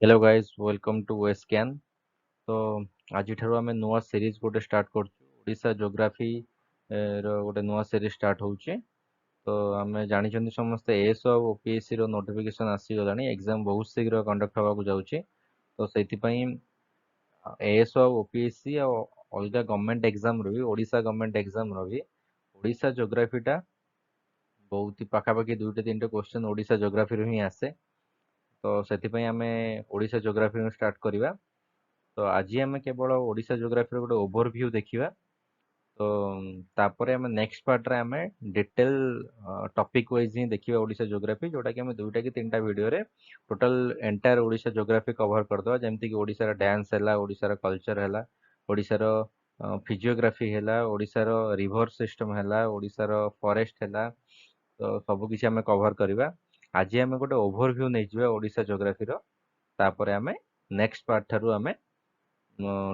Hello guys welcome to वेस्क्यान। तो आज आम नुआ सीरीज गोटे स्टार्ट करसा जोग्राफी गोटे नुआ सीरीज स्टार्ट होचे। तो आम जानी समस्ते एएस और ओपीएससी रो नोटिफिकेशन आसीगला, एग्जाम बहुत शीघ्र कंडक्ट होगा जाऊँगी। तो से एएस और ओपीएससी और अलग गवर्नमेंट एग्जाम भी ओडिशा गवर्नमेंट एग्जाम भी ओडिशा जोग्राफीटा बहुत ही पाखापाखि दुईटा तीन क्वेश्चन ओडिशा जोग्राफी ही आसे। तो से आम ओडिशा जोग्राफी स्टार्ट करवा। तो आज आम केवल ओडिशा जोग्राफी गोटे ओभरभ्यू देखिबा। तो तापर आम नेक्स्ट पार्ट रे आम डिटेल टॉपिक वाइज ही देखिबा ओडिशा जोग्राफी, जोटा कि आम दुईटा कि तीनटा वीडियो रे total entire Odisha geography cover करदवा। जेमती कि ओडिशा डांस हैला, ओडिशा कल्चर हैला, ओडिशा फिजियोग्राफी हैला, ओडिशा रिवर सिस्टम हैला, ओडिशा फॉरेस्ट हैला। तो सब किछि आम कवर करबा। आज आम गोटे ओभरभ्यू नै जिबा ओडिशा जोग्राफी रो। तापर आम नेक्स्ट पार्ट थारु आम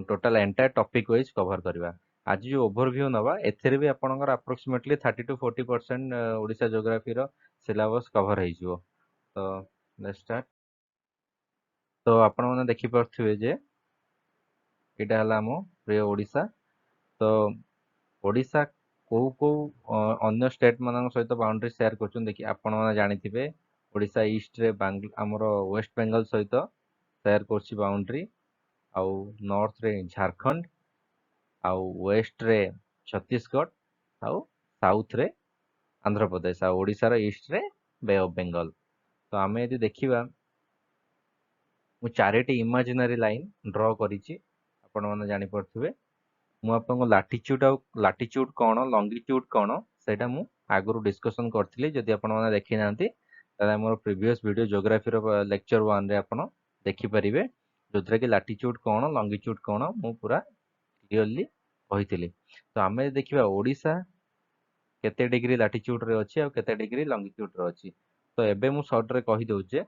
total entire topic wise cover करवा। आज जो ओवरव्यू नवा एथिरे भी आपनकर अप्रोक्सीमेटली 30 to 40% ओडिशा जोग्राफी रो सिलेबस कवर हो जिवो। तो लेट्स स्टार्ट। तो आपण माने देखि परथिबे जे एटा हला हमो प्रिय ओडिशा। तो ओडिशा अन्य स्टेट मानक सहित बाउंड्री शेयर करछन। देखि आपण माने जानिथिबे ओडिशा ईस्ट रे हमरो वेस्ट बेंगल सहित शेयर करछि बाउंड्री। आउ नॉर्थ रे झारखंड, आउ वेस्ट रे छत्तीसगढ़, आउ साउथ रे आंध्र प्रदेश, आउ ओडिशा रो ईस्ट रे बे ऑफ बंगाल। तो आमे यदि देखिबा मु चारिटी इमेजिनरी लाइन ड्रॉ करिछि। आपण माने जानि परथिबे मु आपनको लाटिट्यूड कोन लॉन्गिट्यूड कोन सेटा मु आगुरु डिस्कशन करथिली। जदि आपण माने देखि नांती ताले हमर प्रीवियस वीडियो ज्योग्राफी रो लेक्चर 1 रे आपण देखि परिबे, जोद्रा कि लाटिट्यूड कोन लॉन्गिट्यूड कोन मु पूरा क्लियरली कहिथिली। तो आमे देखिबा ओडिशा केते डिग्री लाटिट्यूड रे अछि आ केते डिग्री लॉन्गिट्यूड रे अछि। तो एबे मु शॉर्ट रे कहि दउचे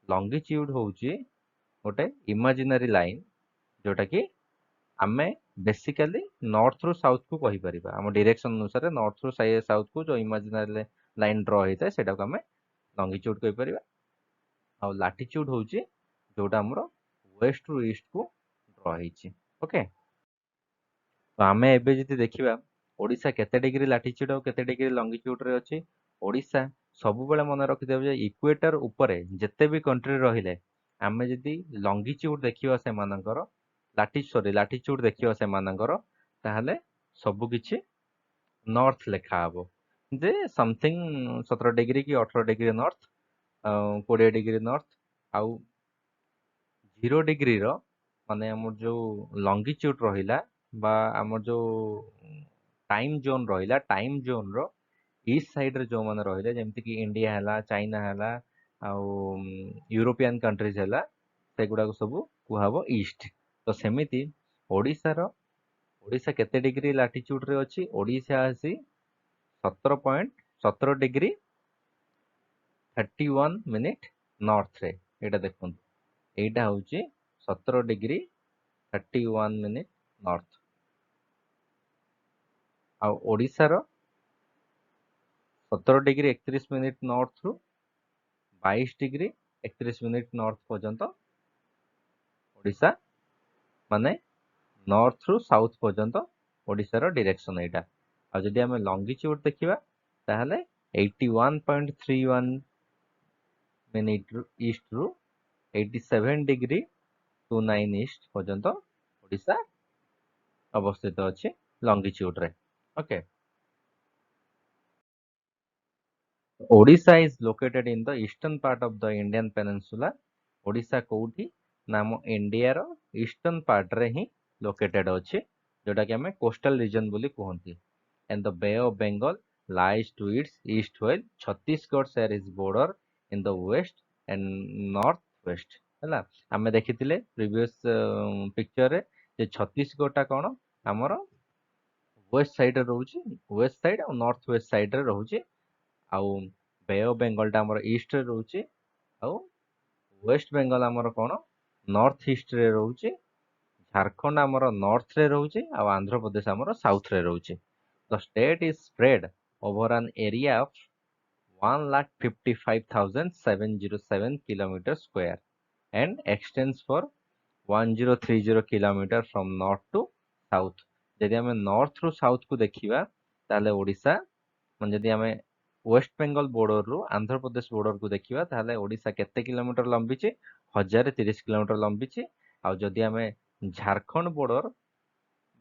लॉन्गिट्यूड होउची गोटे इमेजिनरी लाइन, जोटा कि आमे बेसिकली नॉर्थ रु साउथ को कहि परिबा। हम डायरेक्शन अनुसार नॉर्थ रु साउथ को जो इमेजिनरी लाइन ड्रॉ हेता सेटा को आमे लॉन्गिट्यूड कहि परिबा। आ लाटिट्यूड होउची जोटा हमरो वेस्ट रु ईस्ट को ड्रॉ हेची। ओके। तो आमे एबे जति देखिबा ओडिशा केते डिग्री लाटिट्यूड और केते डिग्री लॉन्गिट्यूड रे अछि। ओडिशा सब बेले मन रखि देबे जे इक्वेटर ऊपरे जते भी कंट्री रहिले आमे जति लॉन्गिट्यूड देखिबा से मानकर लाटिट्यूड देखिबा से मानकर ताहले सब किछि नॉर्थ लेखा हबो। जे समथिंग 17 डिग्री की 18 डिग्री नॉर्थ, 20 डिग्री नॉर्थ, आउ 0 डिग्री रो माने हमर जो लॉन्गिट्यूड रहिला बा हमर जो टाइम जोन रहिला, टाइम जोन रो ईस्ट साइड रे जो माने रहिले जेमति कि इंडिया हैला, चाइना हैला, आउ यूरोपियन कंट्रीज हैला, सेगुडा को सब कुहाबो ईस्ट। तो सेमिति ओडिसा ओडिशा केते डिग्री लाटिट्यूड रे अछि? ओडिशा आसी 17.17 डिग्री 31 मिनिट नॉर्थ रे। एटा देखुन, एटा होची 17 डिग्री 31 मिनिट नॉर्थ। आ ओडिशा 17 डिग्री 31 मिनिट नॉर्थ रु 22 डिग्री 31 मिनिट नॉर्थ पर्यंत ओडिशा माने नॉर्थ रु साउथ पर्यंत ओडिशा रो डायरेक्शन एटा। आ जदि हमें लॉन्गिट्यूड देखिबा ताहले 81.31 मिनिट ईस्ट रु 87 डिग्री 29 ईस्ट पर्यंत ओडिशा अवस्थित अछि लॉन्गिट्यूड रे। Okay. Odisha is located in the eastern part of the Indian peninsula. Odisha कोउठी नाम इंडिया रो ईस्टर्न पार्ट रे ही लोकेटेड अछि, जोटा कि हमें कोस्टल रीजन बोली कहंती। And the Bay of Bengal lies to its east, while Chhattisgarh share its border in the west and northwest। हैला हमें देखिथिले प्रीवियस पिक्चर रे जे छत्तीसगढ़ टा कोन हमर वेस्ट साइड रे रहउची, वेस्ट साइड और नॉर्थ वेस्ट साइड रे रहउची। आउ बे ऑफ बंगाल टा हमर ईस्ट रे रहउची, आउ वेस्ट बेंगल हमर कोन नॉर्थ ईस्ट रे रहउची। झारखंड हमर नॉर्थ रे रहउची आ आंध्र प्रदेश हमर साउथ रे रहउची। The state is spread over an area of 1,55,707 kilometre square. and extends for 1030 kilometre from north to south. जदि आम नॉर्थ रु साउथ को देखिबा ताले ओडिशा मन जदि आम वेस्ट बेंगल बॉर्डर रु आंध्र प्रदेश बॉर्डर को देखिबा ताले ओडिशा केते किलोमीटर लंबीची 1030 किलोमीटर लंबीची। आ जदि आम झारखंड बॉर्डर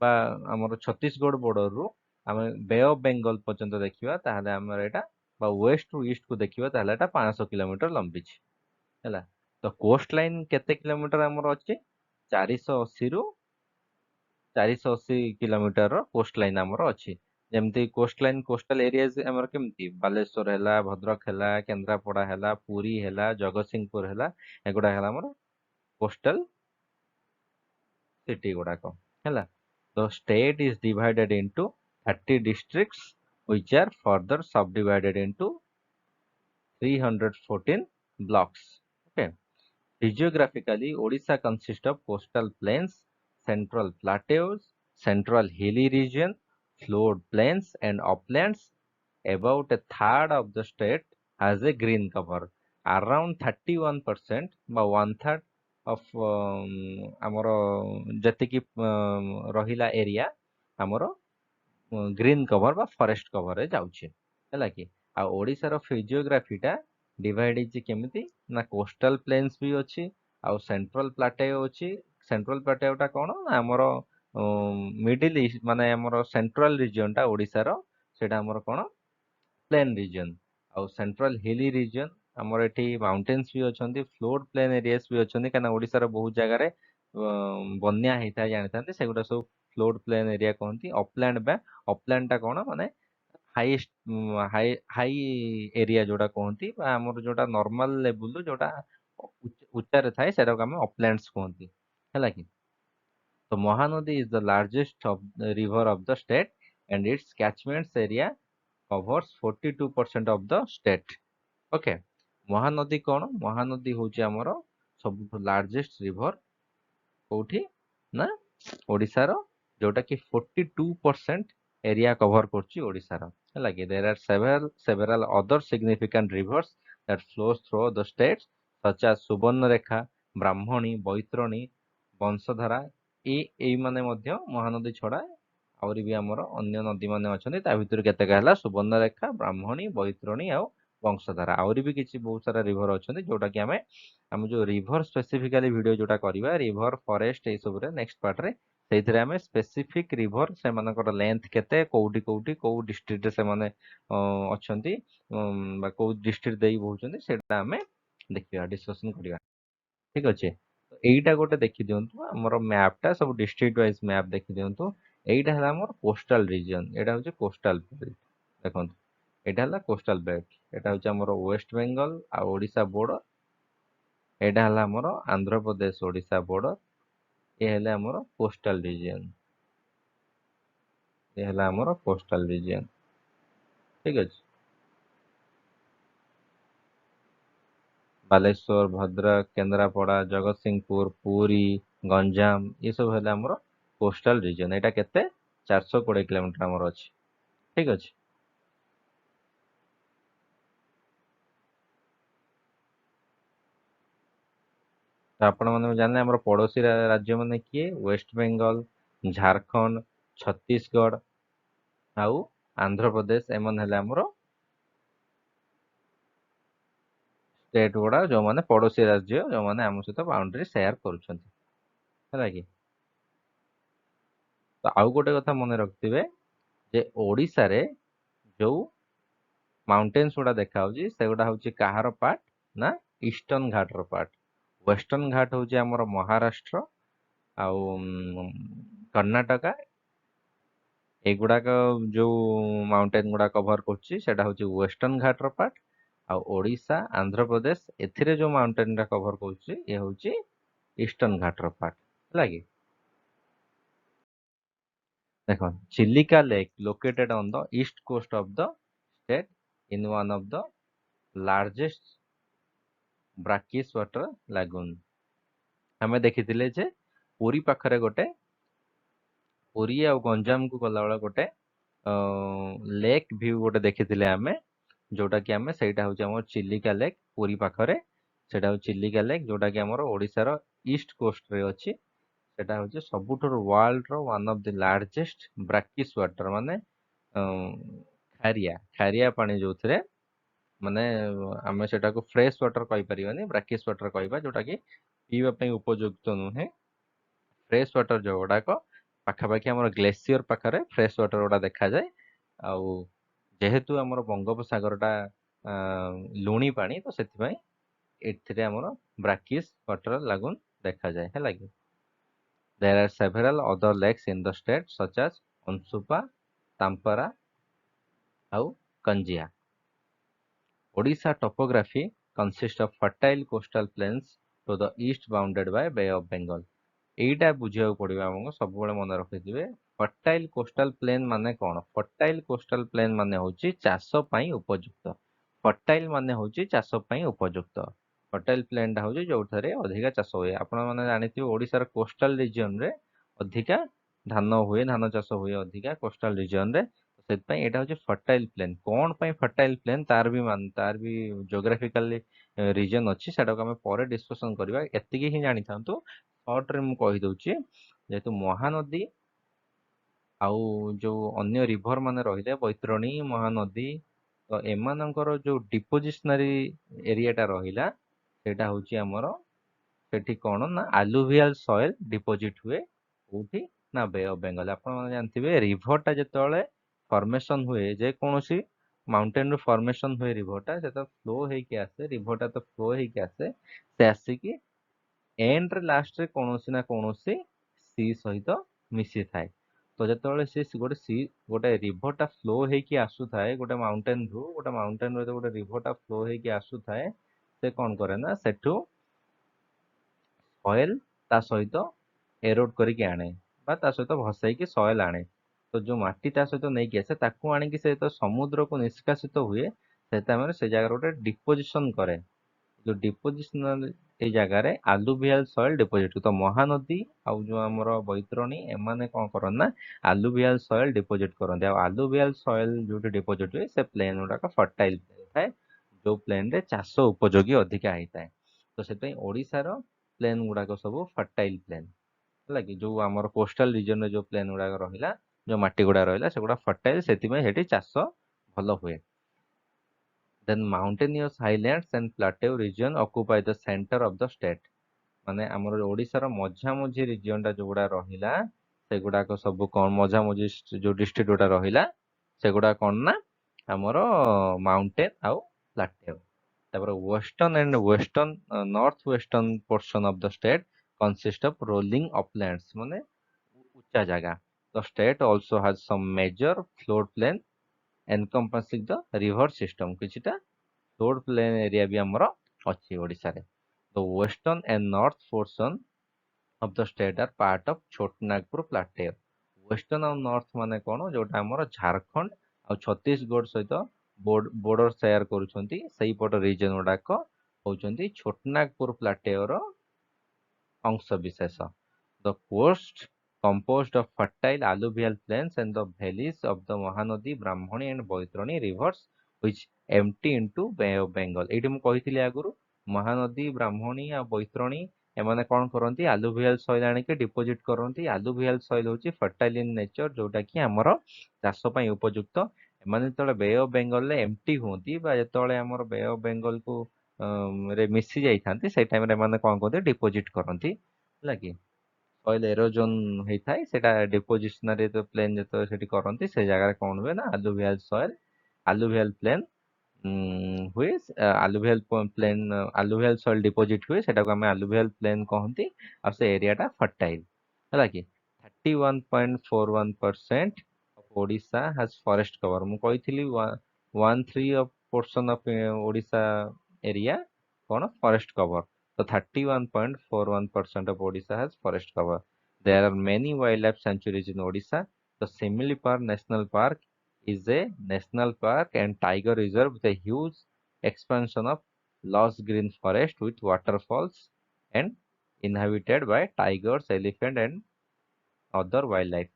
बा हमर छत्तीसगढ़ बॉर्डर रु आम बे ऑफ बेंगल पर्यंत देखिबा ताले हमर एटा बा वेस्ट रु ईस्ट को देखिबा ताले एटा 500 किलोमीटर लंबीची हैला। तो कोस्ट लाइन केते किलोमीटर हमर अछि 480 रु 480 किलोमीटर कोस्ट लाइन हमर अछि। जेमती कोस्ट लाइन कोस्टल एरियाज हमर केमती बालेश्वर हैला भद्रक हैला केंद्रापड़ा हैला पुरी हैला जगतसिंहपुर हैला एगुडा हैला हमर कोस्टल सिटी गुड़ाक है। The state is divided into 30 districts which are further subdivided into 314 blocks. Okay. Geographically, Odisha consists of coastal plains, central plateaus, central hilly region, flood plains and uplands. About a third of the state has a green cover. Around 31% by one third of ଆମର ଯେତିକି ରହିଲା area ଆମର green cover ବା forest କଭରରେ ଯାଉଛି ହେଲା କି। ଆଉ ଓଡିଶାର ଫିଜିଓଗ୍ରାଫିଟା ଡିଭାଇଡ ହେଇଛି କେମିତି ନା କୋଷ୍ଟାଲ ପ୍ଲେନ୍ସ ବି ଅଛି ଆଉ ସେଣ୍ଟ୍ରାଲ ପ୍ଲାଟେଓ ଅଛି। ସେଣ୍ଟ୍ରାଲ ପ୍ଲାଟେଓଟା କଣ ନା ଆମର ମିଡିଲ ଇଷ୍ଟ ମାନେ ଆମର ସେଣ୍ଟ୍ରାଲ ରିଜିଅନଟା ଓଡିଶାର ସେଇଟା ଆମର କଣ ପ୍ଲେନ ରିଜିଅନ। ଆଉ ସେଣ୍ଟ୍ରାଲ ହିଲି ରିଜିଅନ ଆମର ଏଠି ମାଉଣ୍ଟେନ୍ସ ବି ଅଛନ୍ତି ଫ୍ଲୋଡ ପ୍ଲେନ ଏରିଆସ୍ ବି ଅଛନ୍ତି କାହିଁକିନା ଓଡିଶାର ବହୁତ ଜାଗାରେ ବନ୍ୟା ହେଇଥାଏ ଜାଣିଥାନ୍ତି ସେଗୁଡା ସବୁ ଫ୍ଲୋଡ ପ୍ଲେନ ଏରିଆ କହନ୍ତି। ଅପଲ୍ୟାଣ୍ଡ ବା ଅପଲ୍ୟାଣ୍ଡ ଟା କଣ ମାନେ ହାଇଏଷ୍ଟ ହାଇ ଏରିଆ ଯୋଉଟା କହନ୍ତି ବା ଆମର ଯୋଉଟା ନର୍ମାଲ ଲେବୁଲ ଯୋଉଟା ଉଚ୍ଚାରେ ଥାଏ ସେଟାକୁ ଆମେ ଅପଲ୍ୟାଣ୍ଡସ କୁହନ୍ତି ହେଲା କି। ତ Mahanadi is the largest of the river of the state and its catchments area covers 42% of the state. Okay. Mahanadi କଣ ମହାନଦୀ ହଉଛି ଆମର ସବୁଠୁ ଲାର୍ଜେଷ୍ଟ ରିଭର କୋଉଠି ନା ଓଡିଶାର ଯୋଉଟା କି 42% ଏରିଆ କଭର କରୁଛି ଓଡିଶାର ହେଲା କି। there are several other significant rivers that flows through the states such as Subarnarekha Brahmani Baitarani ବଂଶଧାରା ଏଇ ମାନେ ମଧ୍ୟ ମହାନଦୀ ଛଡା ଆହୁରି ବି ଆମର ଅନ୍ୟ ନଦୀ ମାନେ ଅଛନ୍ତି ତା ଭିତରୁ କେତେକ ହେଲା ସୁବର୍ଣ୍ଣରେଖା ବ୍ରାହ୍ମଣୀ ବୈତରଣୀ ଆଉ ବଂଶଧାରା। ଆହୁରି ବି କିଛି ବହୁତ ସାରା ରିଭର ଅଛନ୍ତି ଯୋଉଟା କି ଆମେ ଯୋଉ ରିଭର ସ୍ପେସିଫିକାଲି ଭିଡିଓ ଯୋଉଟା କରିବା ରିଭର ଫରେଷ୍ଟ ଏଇ ସବୁରେ ନେକ୍ସଟ ପାର୍ଟରେ ସେଇଥିରେ ଆମେ ସ୍ପେସିଫିକ ରିଭର ସେମାନଙ୍କର ଲେନ୍ଥ କେତେ କୋଉଠି କୋଉଠି କୋଉ ଡିଷ୍ଟ୍ରିକ୍ଟରେ ସେମାନେ ଅଛନ୍ତି ବା କୋଉ ଡିଷ୍ଟ୍ରିକ୍ଟ ଦେଇ ବହୁଛନ୍ତି ସେଇଟା ଆମେ ଦେଖିବା ଡିସ୍କସନ କରିବା ଠିକ ଅଛି। ଏଇଟା ଗୋଟେ ଦେଖି ଦିଅନ୍ତୁ ଆମର ମ୍ୟାପ ଟା ସବୁ ଡିଷ୍ଟ୍ରିକ୍ଟ ୱାଇଜ ମ୍ୟାପ ଦେଖି ଦିଅନ୍ତୁ। ଏଇଟା ହେଲା ଆମର କୋଷ୍ଟାଲ ରିଜିଅନ ଏଇଟା ହଉଛି କୋଷ୍ଟାଲ ବେଲ୍ଟ ଦେଖନ୍ତୁ ଏଇଟା ହେଲା କୋଷ୍ଟାଲ ବେଲ୍ଟ ଏଇଟା ହଉଛି ଆମର ୱେଷ୍ଟ ବେଙ୍ଗଲ ଆଉ ଓଡିଶା ବୋର୍ଡର। ଏଇଟା ହେଲା ଆମର ଆନ୍ଧ୍ରପ୍ରଦେଶ ଓଡିଶା ବୋର୍ଡର। ଏ ହେଲେ ଆମର କୋଷ୍ଟାଲ ରିଜିଅନ ଏ ହେଲା ଆମର କୋଷ୍ଟାଲ ରିଜିଅନ ଠିକ ଅଛି। ବାଲେଶ୍ୱର ଭଦ୍ରକ କେନ୍ଦ୍ରାପଡ଼ା ଜଗତସିଂହପୁର ପୁରୀ ଗଞ୍ଜାମ ଏ ସବୁ ହେଲେ ଆମର କୋଷ୍ଟାଲ ରିଜିଅନ। ଏଇଟା କେତେ 420 କିଲୋମିଟର ଆମର ଅଛି ଠିକ ଅଛି। ତ ଆପଣ ମାନେ ଜାଣିଲେ ଆମର ପଡୋଶୀ ରାଜ୍ୟ ମାନେ କିଏ ୱେଷ୍ଟ ବେଙ୍ଗଲ ଝାରଖଣ୍ଡ ଛତିଶଗଡ଼ ଆଉ ଆନ୍ଧ୍ରପ୍ରଦେଶ ଏମାନେ ହେଲେ ଆମର ଷ୍ଟେଟ ଗୁଡା ଯୋଉମାନେ ପଡୋଶୀ ରାଜ୍ୟ ଯୋଉମାନେ ଆମ ସହିତ ବାଉଣ୍ଡରୀ ସେୟାର କରୁଛନ୍ତି ହେଲା କି। ତ ଆଉ ଗୋଟେ କଥା ମନେ ରଖିଥିବେ ଯେ ଓଡିଶାରେ ଯୋଉ ମାଉଣ୍ଟେନ୍ସ ଗୁଡା ଦେଖାଯାଉଛି ସେଗୁଡା ହଉଛି କାହାର ପାର୍ଟ ନା ଇଷ୍ଟର୍ଣ୍ଣ ଘାଟର ପାର୍ଟ। ୱେଷ୍ଟର୍ଣ୍ଣ ଘାଟ ହଉଛି ଆମର ମହାରାଷ୍ଟ୍ର ଆଉ କର୍ଣ୍ଣାଟକା ଏଗୁଡାକ ଯୋଉ ମାଉଣ୍ଟେନ ଗୁଡା କଭର କରୁଛି ସେଟା ହଉଛି ୱେଷ୍ଟର୍ଣ୍ଣ ଘାଟର ପାର୍ଟ। ଆଉ ଓଡିଶା ଆନ୍ଧ୍ରପ୍ରଦେଶ ଏଥିରେ ଯୋଉ ମାଉଣ୍ଟେନ ଟା କଭର କରୁଛି ଏ ହଉଛି ଇଷ୍ଟର୍ଣ୍ଣ ଘାଟର ପାର୍ଟ ହେଲା କି। ଦେଖ Chilika lake located on the east coast of the state in one of the largest brackish water lagoon। ଆମେ ଦେଖିଥିଲେ ଯେ ପୁରୀ ପାଖରେ ଗୋଟେ ପୁରୀ ଆଉ ଗଞ୍ଜାମ କୁ ଗଲାବେଳେ ଗୋଟେ ଲେକ୍ ଭିଉ ଗୋଟେ ଦେଖିଥିଲେ ଆମେ ଯୋଉଟା କି ଆମେ ସେଇଟା ହଉଛି ଆମର ଚିଲିକା ଲେକ୍ ପୁରୀ ପାଖରେ सेटा हूँ चिलिका लेक जोटा कि हमर ओडिशार ईस्ट कोस्ट रे अछि। सेटा हूँ सबुठर वर्ल्ड रो one of the largest brackish water माने खारिया खारिया पानी जो थे माने आम सेटा को फ्रेश वाटर कहि परिबानी ब्राकिश वाटर कहबा जोटा कि पीवा पई उपयुक्त नुहे। फ्रेश वाटर जो गुड़ाक पाखापाखि आम ग्लेसीयर पाखे फ्रेश वाटर गुड़ा देखा जाए। आउ जेहेतु आम बंगोपसागरटा लुणी पानी तो से एथिरे आमर ब्राकिश वाटर लागून देखा जाए है लगे। There are several other lakes in the state such as Onsupa, Tampara ଆଉ Kanjia. Odisha topography consists of fertile coastal plains to the east bounded by Bay of Bengal. ଏଇଟା ବୁଝିବାକୁ ପଡିବ ଆମକୁ ସବୁବେଳେ ମନେ ରଖିଥିବେ। ଫର୍ଟାଇଲ କୋଷ୍ଟାଲ ପ୍ଲେନ୍ ମାନେ କଣ? ଫର୍ଟାଇଲ କୋଷ୍ଟାଲ ପ୍ଲେନ୍ ମାନେ ହଉଛି ଚାଷ ପାଇଁ ଉପଯୁକ୍ତ। ଫର୍ଟାଇଲ ମାନେ ହଉଛି ଚାଷ ପାଇଁ ଉପଯୁକ୍ତ। ଫର୍ଟାଇଲ ପ୍ଲେନ୍ ଟା ହଉଛି ଯୋଉଠାରେ ଅଧିକା ଚାଷ ହୁଏ। ଆପଣ ମାନେ ଜାଣିଥିବେ ଓଡିଶାର କୋଷ୍ଟାଲ ରିଜିଅନ ରେ ଅଧିକା ଧାନ ହୁଏ, ଧାନ ଚାଷ ହୁଏ ଅଧିକା କୋଷ୍ଟାଲ ରିଜିଅନ ରେ। ସେଥିପାଇଁ ଏଇଟା ହଉଛି ଫର୍ଟାଇଲ ପ୍ଲେନ୍। କଣ ପାଇଁ ଫର୍ଟାଇଲ ପ୍ଲେନ୍ ତାର ବି ଜୋଗ୍ରାଫିକାଲି ରିଜନ ଅଛି, ସେଟାକୁ ଆମେ ପରେ ଡିସ୍କସନ କରିବା। ଏତିକି ହିଁ ଜାଣିଥାନ୍ତୁ। ସର୍ଟରେ ମୁଁ କହିଦଉଛି, ଯେହେତୁ ମହାନଦୀ ଆଉ ଯୋଉ ଅନ୍ୟ ରିଭର ମାନେ ରହିଲେ ବୈତରଣୀ, ମହାନଦୀ, ତ ଏମାନଙ୍କର ଯୋଉ ଡିପୋଜିସନାରୀ ଏରିଆଟା ରହିଲା ସେଇଟା ହଉଛି ଆମର ସେଠି କଣ ନା ଆଲୁଭିଆଲ ସଏଲ ଡିପୋଜିଟ ହୁଏ। କୋଉଠି ନା ବେ ଅଫ ବେଙ୍ଗଲ। ଆପଣ ମାନେ ଜାଣିଥିବେ ରିଭରଟା ଯେତେବେଳେ ଫର୍ମେସନ ହୁଏ, ଯେକୌଣସି ମାଉଣ୍ଟେନ ରୁ ଫର୍ମେସନ ହୁଏ ରିଭରଟା, ସେଟା ଫ୍ଲୋ ହେଇକି ଆସେ, ରିଭରଟା ତ ଫ୍ଲୋ ହେଇକି ଆସେ, ସେ ଆସିକି ଏଣ୍ଡରେ ଲାଷ୍ଟରେ କୌଣସି ନା କୌଣସି ସି ସହିତ ମିଶିଥାଏ। ତ ଯେତେବେଳେ ସେ ଗୋଟେ ରିଭରଟା ଫ୍ଲୋ ହେଇକି ଆସୁଥାଏ ଗୋଟେ ମାଉଣ୍ଟେନ ରୁ ଗୋଟେ ରିଭରଟା ଫ୍ଲୋ ହେଇକି ଆସୁଥାଏ, ସେ କଣ କରେ ନା ସେଠୁ ସଏଲ ତା ସହିତ ଏରୋଡ କରିକି ଆଣେ ବା ତା ସହିତ ଭସେଇକି ସଏଲ ଆଣେ। ତ ଯୋଉ ମାଟି ତା ସହିତ ନେଇକି ଆସେ ତାକୁ ଆଣିକି ସେ ତ ସମୁଦ୍ରକୁ ନିଷ୍କାସିତ ହୁଏ, ସେ ଟାଇମରେ ସେ ଜାଗାରେ ଗୋଟେ ଡିପୋଜିସନ କରେ। ଯୋଉ ଡିପୋଜିସନାଲ ଏଇ ଜାଗାରେ ଆଲୁଭିଆଲ ସଏଲ ଡିପୋଜିଟ। ତ ମହାନଦୀ ଆଉ ଯୋଉ ଆମର ବୈତରଣୀ ଏମାନେ କଣ କରନ୍ତି ନା ଆଲୁଭିଆଲ ସଏଲ ଡିପୋଜିଟ କରନ୍ତି। ଆଉ ଆଲୁଭିଆଲ ସଏଲ ଯୋଉଠି ଡିପୋଜିଟ ହୁଏ ସେ ପ୍ଲେନ ଗୁଡାକ ଫର୍ଟାଇଲ ଥାଏ, ଯୋଉ ପ୍ଲେନ ରେ ଚାଷ ଉପଯୋଗୀ ଅଧିକା ହେଇଥାଏ। ତ ସେଥିପାଇଁ ଓଡିଶାର ପ୍ଲେନ ଗୁଡାକ ସବୁ ଫର୍ଟାଇଲ ପ୍ଲେନ ହେଲା କି। ଯୋଉ ଆମର କୋଷ୍ଟାଲ ରିଜନରେ ଯୋଉ ପ୍ଲେନ ଗୁଡାକ ରହିଲା, ଯୋଉ ମାଟି ଗୁଡା ରହିଲା ସେଗୁଡା ଫର୍ଟାଇଲ, ସେଥିପାଇଁ ସେଠି ଚାଷ ଭଲ ହୁଏ। Then mountainous highlands and plateau region occupy the center of the state. ମାନେ ଆମର ଓଡିଶାର ମଝାମଝି ରିଜିଅନ ଟା ଯୋଉଗୁଡା ରହିଲା ସେଗୁଡାକ ସବୁ କଣ ମଝାମଝି ଯୋଉ ଡିଷ୍ଟ୍ରିକ୍ଟ ଗୁଡା ରହିଲା ସେଗୁଡା କଣ ନା ଆମର ମାଉଣ୍ଟେନ ଆଉ ପ୍ଲାଟେଉ। ତାପରେ western north western portion of the state consist of rolling uplands, ମାନେ ଉଚ୍ଚା ଜାଗା। The state also has some major flood plain encompassing the river system। କିଛିଟା ଫ୍ଲୋର ପ୍ଲେନ ଏରିଆ ବି ଆମର ଅଛି ଓଡିଶାରେ। The western and north portion of the state are part of Chotanagpur plateau। Western ଆଉ north ମାନେ କଣ, ଯୋଉଟା ଆମର ଝାରଖଣ୍ଡ ଆଉ ଛତିଶଗଡ଼ ସହିତ ବୋର୍ଡର ସେୟାର କରୁଛନ୍ତି, ସେଇପଟ ରିଜନ ଗୁଡାକ ହଉଛନ୍ତି ଛୋଟନାଗପୁର ପ୍ଲାଟେଓର ଅଂଶ ବିଶେଷ। The coast composed of fertile alluvial plains and the valleys of the Mahanadi, Brahmani and Baitarani rivers which empty into Bay of Bengal। ଏଇଠି ମୁଁ କହିଥିଲି ଆଗରୁ ମହାନଦୀ, ବ୍ରାହ୍ମଣୀ ଆଉ ବୈତରଣୀ ଏମାନେ କଣ କରନ୍ତି ଆଲୁଭିଆଲ ସଏଲ ଆଣିକି ଡିପୋଜିଟ କରନ୍ତି। ଆଲୁଭିଆଲ ସଏଲ ହଉଛି ଫର୍ଟାଇଲ ଇନ ନେଚର, ଯୋଉଟା କି ଆମର ଚାଷ ପାଇଁ ଉପଯୁକ୍ତ। ଏମାନେ ଯେତେବେଳେ ବେ ଅଫ ବେଙ୍ଗଲରେ ଏମ୍ପଟି ହୁଅନ୍ତି ବା ଯେତେବେଳେ ଆମର ବେ ଅଫ ବେଙ୍ଗଲକୁ ରେ ମିଶି ଯାଇଥାନ୍ତି, ସେଇ ଟାଇମରେ ଏମାନେ କଣ କରନ୍ତି ଡିପୋଜିଟ କରନ୍ତି ହେଲା କି। ସଏଲ ଏରୋଜନ ହେଇଥାଏ, ସେଟା ଡିପୋଜିସନାରୀ ପ୍ଲେନ ଯେତେବେଳେ ସେଠି କରନ୍ତି ସେ ଜାଗାରେ କଣ ହୁଏ ନା ଆଲୁଭିଆଲ ସଏଲ ଆଲୁଭିଆଲ ପ୍ଲେନ ହୁଏ। ଆଲୁଭିଆଲ ସଏଲ ଡିପୋଜିଟ ହୁଏ, ସେଟାକୁ ଆମେ ଆଲୁଭିଆଲ ପ୍ଲେନ କହନ୍ତି। ଆଉ ସେ ଏରିଆଟା ଫର୍ଟାଇଲ ହେଲା କି। 31.41% ଓଡିଶା ହାଜ ଫରେଷ୍ଟ କଭର। ମୁଁ କହିଥିଲି 1/3 of portion of Odisha area କଣ forest cover. So 31.41% of Odisha has forest cover. There are many wildlife sanctuaries in Odisha. The Similipal National Park is a national park and tiger reserve with a huge expansion of lush green forest with waterfalls and inhabited by tigers, elephant and other wildlife।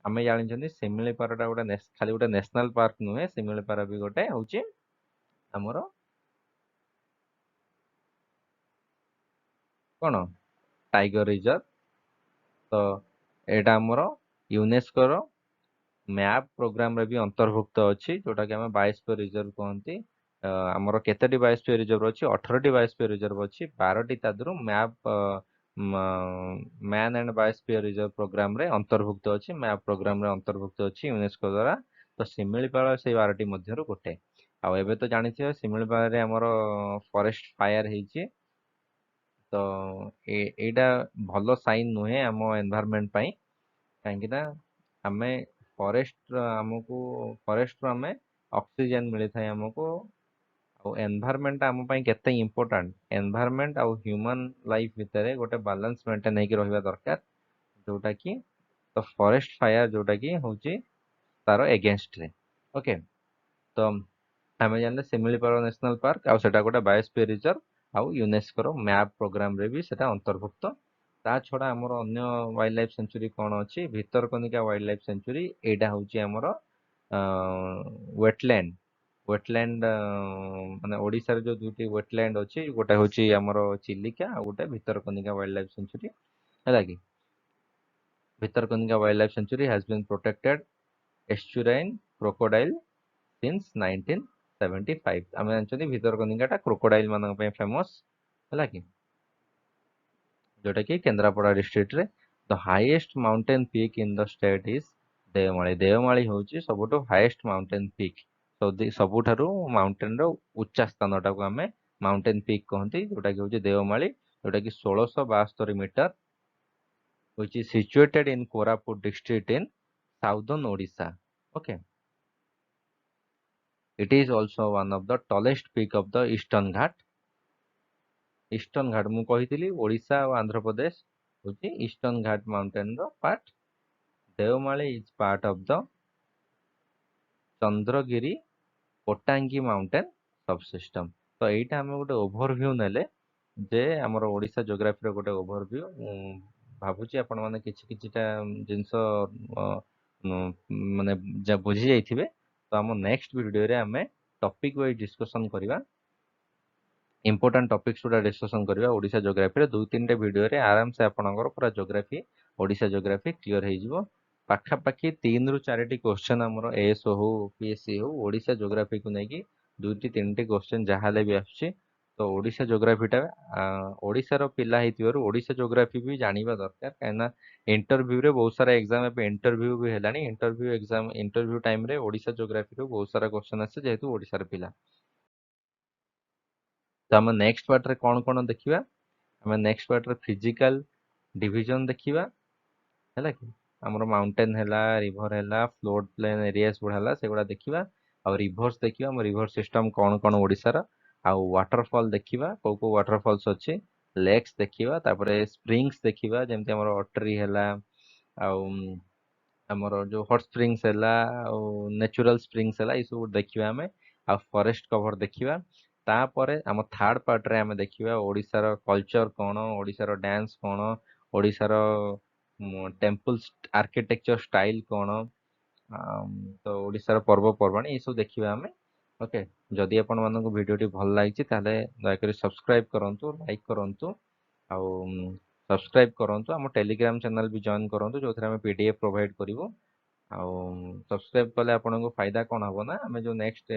ଆମେ ଜାଣିଛନ୍ତି ଶିମିଳିପାଳଟା ଖାଲି ଗୋଟେ national park ନୁହେଁ, ଶିମିଳିପାଳ ବି ଗୋଟେ ହଉଛି ଆମର कौन tiger reserve. तो एटा हमर यूनेस्को रो मैप प्रोग्राम रे भी अंतर्भुक्त अछि जोटा कि हमें बायोस्फीयर रिजर्व कहंती। हमर केतेटी बायोस्फीयर रिजर्व अछि 18टी बायोस्फीयर रिजर्व अछि 12टी तादरो map man and biosphere reserve programme रे अंतर्भुक्त अछि मैप प्रोग्राम रे अंतर्भुक्त अछि यूनेस्को द्वारा। तो शिमिलीपाल से 12टी मध्यरु गोटे। आ एबे तो जानिथिबे शिमिलीपाल रे हमर फॉरेस्ट फायर ହେଇଛି। तो एटा भलो साइन नुहे आम एनवायरनमेंट पई काहेकि ना आमे फॉरेस्ट हमको फॉरेस्ट रो आमे ऑक्सीजन मिली थाए हमको। और एनवायरनमेंट आम पई केते इंपोर्टेंट एनवायरनमेंट और ह्यूमन लाइफ भितर गोटे बैलेंस मेंटेन होई रहबा दरकार जोटा कि तो फॉरेस्ट फायर जोटा कि होची तारो एगेंस्ट रे। ओके तो आमे जानले सिमिलीपाल नेशनल पार्क आ सेटा गोटे बायोस्फीयर रिजर्व आ यूनेस्को रो मैप प्रोग्राम रे भी सेटा अंतर्भुक्त। ता छड़ा हमर अन्य वाइल्ड लाइफ सेंचुरी कोन अछि भितरकनिका वाइल्ड लाइफ सेंचुरी एटा होची हमर वेटलैंड वेटलैंड माने ओडिसा रे जो दुटी वेटलैंड अछि गोटे होची हमर चिलिका आ गोटे भितरकनिका वाइल्ड लाइफ सेंचुरी हैला कि Bhitarkanika wildlife sanctuary has been protected estuarine crocodile since 1975। आमे जानछनी भितरकनिकाटा क्रोकोडाइल मानक पे फेमस हैला कि जोटा कि केंद्रापड़ा डिस्ट्रिक्ट रे। The highest mountain peak in the state is Devmali. Devmali होची सबुठु हाईएस्ट माउंटेन पीक। सबुठारु माउंटेन रो उच्चा स्थानटा को हमें माउंटेन पीक कहंती जोटा कि होची देवमाली जोटा कि 1672 metre which is situated in Koraput district in southern Odisha. Okay, it is also one of the tallest peak of the Eastern Ghat। Eastern Ghat मु कहितली ओडिशा और आंध्र प्रदेश होची ईस्टर्न घाट माउंटेन रो part. Deomali is part of the Chandragiri Kotangi mountain subsystem. तो एटा हम गोटे overview नेले जे हमर ओडिशा ज्योग्राफी रो गोटे ओवरव्यू भाबुची आपण माने किछि किछिटा जिंस माने जा बुझी जाइथिबे। तो हम नेक्स्ट वीडियो रे हमें टॉपिक वाइज डिस्कशन करिवा इंपोर्टेंट टॉपिक्स गुड़ा डिस्कशन करबा ओडिशा ज्योग्राफी रे 2-3 वीडियो रे आराम से आपनकर पूरा ज्योग्राफी ओडिशा ज्योग्राफी क्लियर हे जिवो। पाखा पाखी 3 रु 4 टी क्वेश्चन हमरो एएसओ हो पीएससी हो ओडिशा ज्योग्राफी को नै कि 2-3 टी क्वेश्चन जहाले भी आछी। तो ओडिशा ज्योग्राफी टा ओडिशा रो पिला हेतिवरु ओडिशा ज्योग्राफी भी जानिबा दरकार काहेना इंटरव्यू रे बहुत सारा एग्जाम पे इंटरव्यू भी हेलानी। इंटरव्यू एग्जाम इंटरव्यू टाइम रे ओडिशा ज्योग्राफी रो बहुत सारा क्वेश्चन आसे जेहेतु ओडिशा रे पिला। तो हम नेक्स्ट पार्ट रे कोन कोन देखिबा हम नेक्स्ट पार्ट रे फिजिकल डिवीजन देखिबा हैला कि हमर माउंटेन हैला रिवर हैला फ्लोड प्लेन एरियास गुड़ा हैला सेगुड़ा देखिबा। और रिवर्स देखिबा हम रिवर सिस्टम कोन कोन ओडिसा रा आ वाटरफॉल देखिबा को वाटरफॉल्स अछि लेक्स देखिबा तापरे स्प्रिंग्स देखिबा जेमते हमर अटरी हैला आ हमर जो हॉट स्प्रिंग्स हैला आ नेचुरल स्प्रिंग्स हैला ई सब देखिबा हमें आ फॉरेस्ट कवर देखिबा। तापरे हम थर्ड पार्ट रे हम देखिबा ओडिसा रो कल्चर कोन ओडिसा रो डांस कोन ओडिसा रो टेम्पल आर्किटेक्चर स्टाइल कोन तो ओडिसा रो पर्व पर्वाणी ई सब देखिबा हमें। ओके जदि आपण मानको वीडियोटी भल लागिछि ताले दया करी सब्सक्राइब करंतु लाइक करंतु आ सब्सक्राइब करंतु हम टेलीग्राम चैनल भी जॉइन करंतु जोथरे हम पीडीएफ प्रोवाइड करिवो। आ सब्सक्राइब कले आपनको फायदा कोन हबो ना हमें जो नेक्स्ट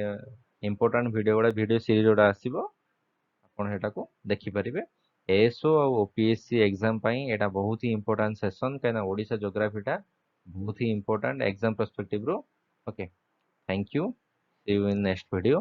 इंपोर्टेंट वीडियो गुडा वीडियो सीरीज गुडा आसीबो आपण हेटा को देखि परिबे। एएसओ और ओपीएससी एग्जाम पई एटा बहुत ही इंपोर्टेंट सेशन काना ओडिशा ज्योग्राफी टा बहुत ही इंपोर्टेंट एग्जाम पर्सपेक्टिव रो। Okay thank you see you in next video.